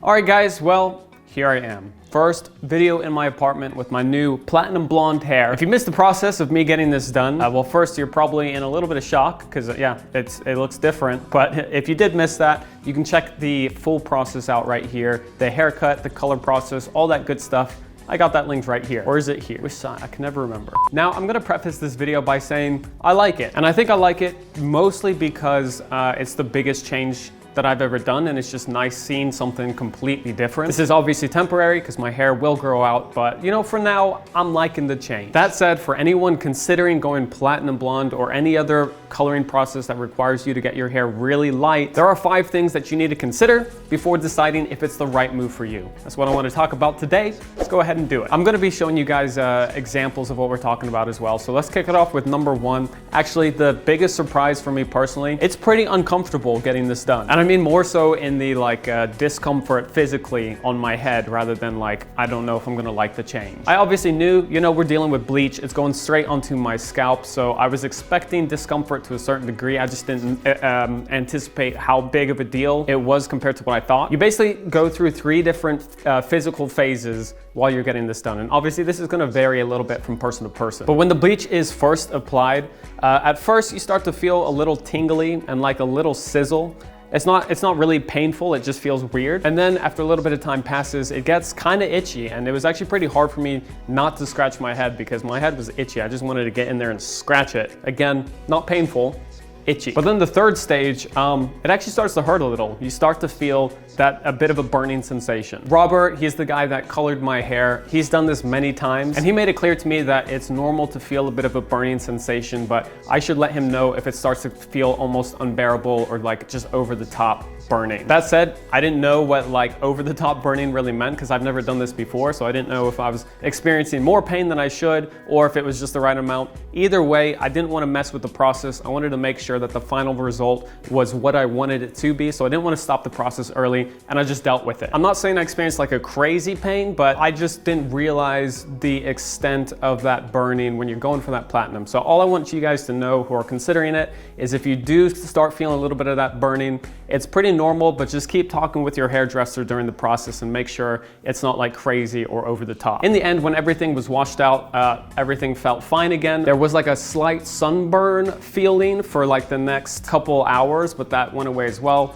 All right guys, well, here I am. First video in my apartment with my new platinum blonde hair. If you missed the process of me getting this done, well, first you're probably in a little bit of shock because yeah, it looks different. But if you did miss that, you can check the full process out right here. The haircut, the color process, all that good stuff. I got that linked right here. Or is it here? Which side? I can never remember. Now, I'm gonna preface this video by saying I like it. And I think I like it mostly because it's the biggest change that I've ever done, and it's just nice seeing something completely different. This is obviously temporary because my hair will grow out, but you know, for now, I'm liking the change. That said, for anyone considering going platinum blonde or any other coloring process that requires you to get your hair really light, there are 5 things that you need to consider before deciding if it's the right move for you. That's what I want to talk about today. Let's go ahead and do it. I'm gonna be showing you guys examples of what we're talking about as well. So let's kick it off with number 1. Actually, the biggest surprise for me personally, it's pretty uncomfortable getting this done. And I mean more so in the discomfort physically on my head rather than I don't know if I'm gonna like the change. I obviously knew, you know, we're dealing with bleach. It's going straight onto my scalp. So I was expecting discomfort to a certain degree. I just didn't anticipate how big of a deal it was compared to what I thought. You basically go through 3 different physical phases while you're getting this done. And obviously this is gonna vary a little bit from person to person. But when the bleach is first applied, at first you start to feel a little tingly and like a little sizzle. It's not really painful, it just feels weird. And then after a little bit of time passes, it gets kind of itchy, and it was actually pretty hard for me not to scratch my head because my head was itchy. I just wanted to get in there and scratch it. Again, not painful, itchy. But then the 3rd stage, it actually starts to hurt a little. You start to feel a bit of a burning sensation. Robert, he's the guy that colored my hair. He's done this many times, and he made it clear to me that it's normal to feel a bit of a burning sensation, but I should let him know if it starts to feel almost unbearable or just over the top burning. That said, I didn't know what over the top burning really meant because I've never done this before, so I didn't know if I was experiencing more pain than I should or if it was just the right amount. Either way, I didn't want to mess with the process. I wanted to make sure that the final result was what I wanted it to be, so I didn't want to stop the process early, and I just dealt with it. I'm not saying I experienced a crazy pain, but I just didn't realize the extent of that burning when you're going for that platinum. So all I want you guys to know who are considering it is if you do start feeling a little bit of that burning, it's pretty normal, but just keep talking with your hairdresser during the process and make sure it's not crazy or over the top. In the end, when everything was washed out, everything felt fine again. There was a slight sunburn feeling for the next couple hours, but that went away as well.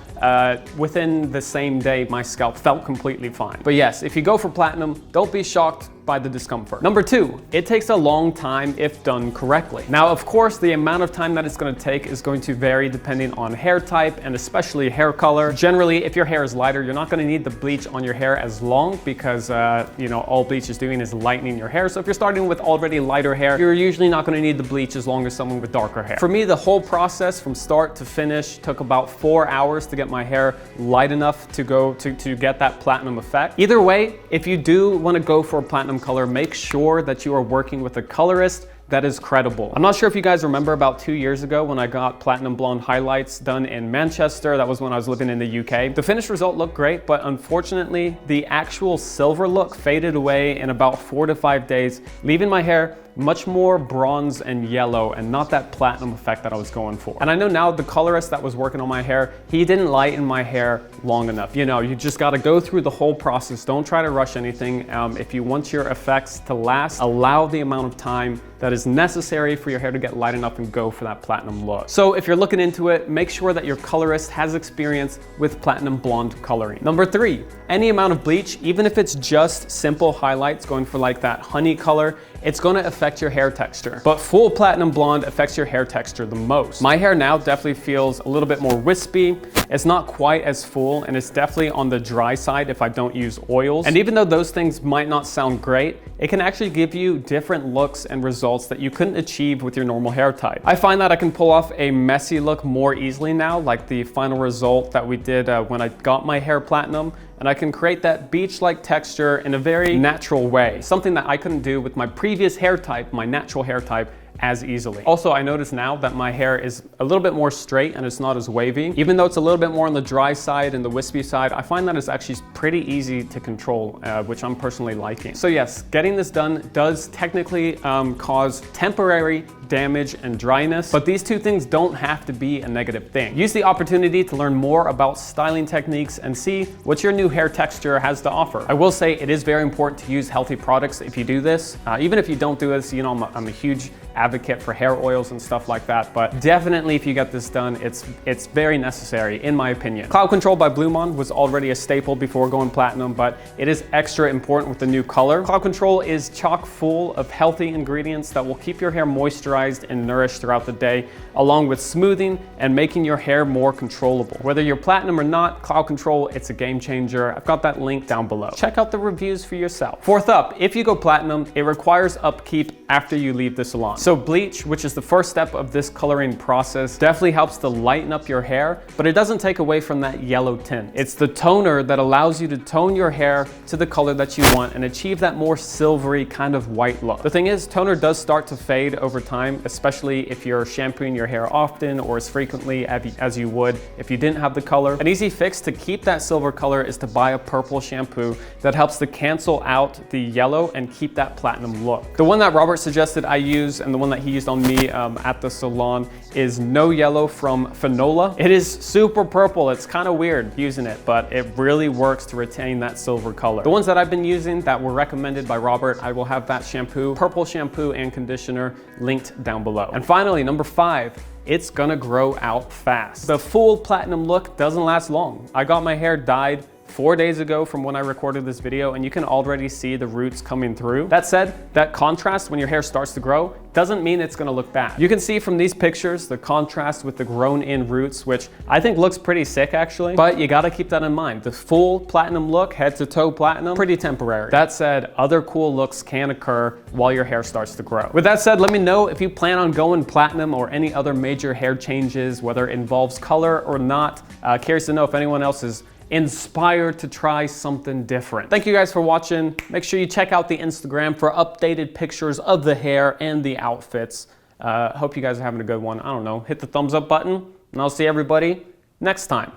Within the same day, my scalp felt completely fine. But yes, if you go for platinum, don't be shocked by the discomfort. Number 2, it takes a long time if done correctly. Now, of course, the amount of time that it's going to take is going to vary depending on hair type and especially hair color. Generally, if your hair is lighter, you're not going to need the bleach on your hair as long because you know, all bleach is doing is lightening your hair. So if you're starting with already lighter hair, you're usually not going to need the bleach as long as someone with darker hair. For me, the whole process from start to finish took about 4 hours to get my hair light enough to get that platinum effect. Either way, if you do want to go for a platinum color, make sure that you are working with a colorist that is credible. I'm not sure if you guys remember about 2 years ago when I got platinum blonde highlights done in Manchester. That was when I was living in the UK. The finished result looked great, but unfortunately, the actual silver look faded away in about 4 to 5 days, leaving my hair much more bronze and yellow and not that platinum effect that I was going for. And I know now the colorist that was working on my hair, he didn't lighten my hair long enough. You know, you just got to go through the whole process. Don't try to rush anything. If you want your effects to last, allow the amount of time that is necessary for your hair to get light enough and go for that platinum look. So if you're looking into it, make sure that your colorist has experience with platinum blonde coloring. Number 3, any amount of bleach, even if it's just simple highlights going for that honey color, it's going to affect your hair texture. But full platinum blonde affects your hair texture the most. My hair now definitely feels a little bit more wispy. It's not quite as full, and it's definitely on the dry side if I don't use oils. And even though those things might not sound great, it can actually give you different looks and results that you couldn't achieve with your normal hair type. I find that I can pull off a messy look more easily now, like the final result that we did when I got my hair platinum. And I can create that beach-like texture in a very natural way, something that I couldn't do with my previous hair type, my natural hair type, as easily. Also, I notice now that my hair is a little bit more straight and it's not as wavy. Even though it's a little bit more on the dry side and the wispy side, I find that it's actually pretty easy to control, which I'm personally liking. So yes, getting this done does technically cause temporary damage and dryness, but these two things don't have to be a negative thing. Use the opportunity to learn more about styling techniques and see what your new hair texture has to offer. I will say it is very important to use healthy products if you do this. Even if you don't do this, you know, I'm a huge advocate for hair oils and stuff like that, but definitely if you get this done, it's very necessary in my opinion. Cloud Control by BluMaan was already a staple before going platinum, but it is extra important with the new color. Cloud Control is chock full of healthy ingredients that will keep your hair moisturized and nourished throughout the day, along with smoothing and making your hair more controllable. Whether you're platinum or not, Cloud Control, it's a game changer. I've got that link down below. Check out the reviews for yourself. Fourth up, if you go platinum, it requires upkeep after you leave the salon. So bleach, which is the first step of this coloring process, definitely helps to lighten up your hair, but it doesn't take away from that yellow tint. It's the toner that allows you to tone your hair to the color that you want and achieve that more silvery kind of white look. The thing is, toner does start to fade over time, especially if you're shampooing your hair often or as frequently as you would if you didn't have the color. An easy fix to keep that silver color is to buy a purple shampoo that helps to cancel out the yellow and keep that platinum look. The one that Robert suggested I use and the one that he used on me at the salon is No Yellow from Fanola. It is super purple. It's kind of weird using it, but it really works to retain that silver color. The ones that I've been using that were recommended by Robert, I will have that shampoo, purple shampoo and conditioner linked down below. And finally, number 5, it's gonna grow out fast. The full platinum look doesn't last long. I got my hair dyed 4 days ago from when I recorded this video, and you can already see the roots coming through. That said, that contrast when your hair starts to grow doesn't mean it's gonna look bad. You can see from these pictures the contrast with the grown in roots, which I think looks pretty sick actually, but you gotta keep that in mind. The full platinum look, head to toe platinum, pretty temporary. That said, other cool looks can occur while your hair starts to grow. With that said, let me know if you plan on going platinum or any other major hair changes, whether it involves color or not. Curious to know if anyone else is inspired to try something different. Thank you guys for watching. Make sure you check out the Instagram for updated pictures of the hair and the outfits. Hope you guys are having a good one. I don't know, hit the thumbs up button and I'll see everybody next time.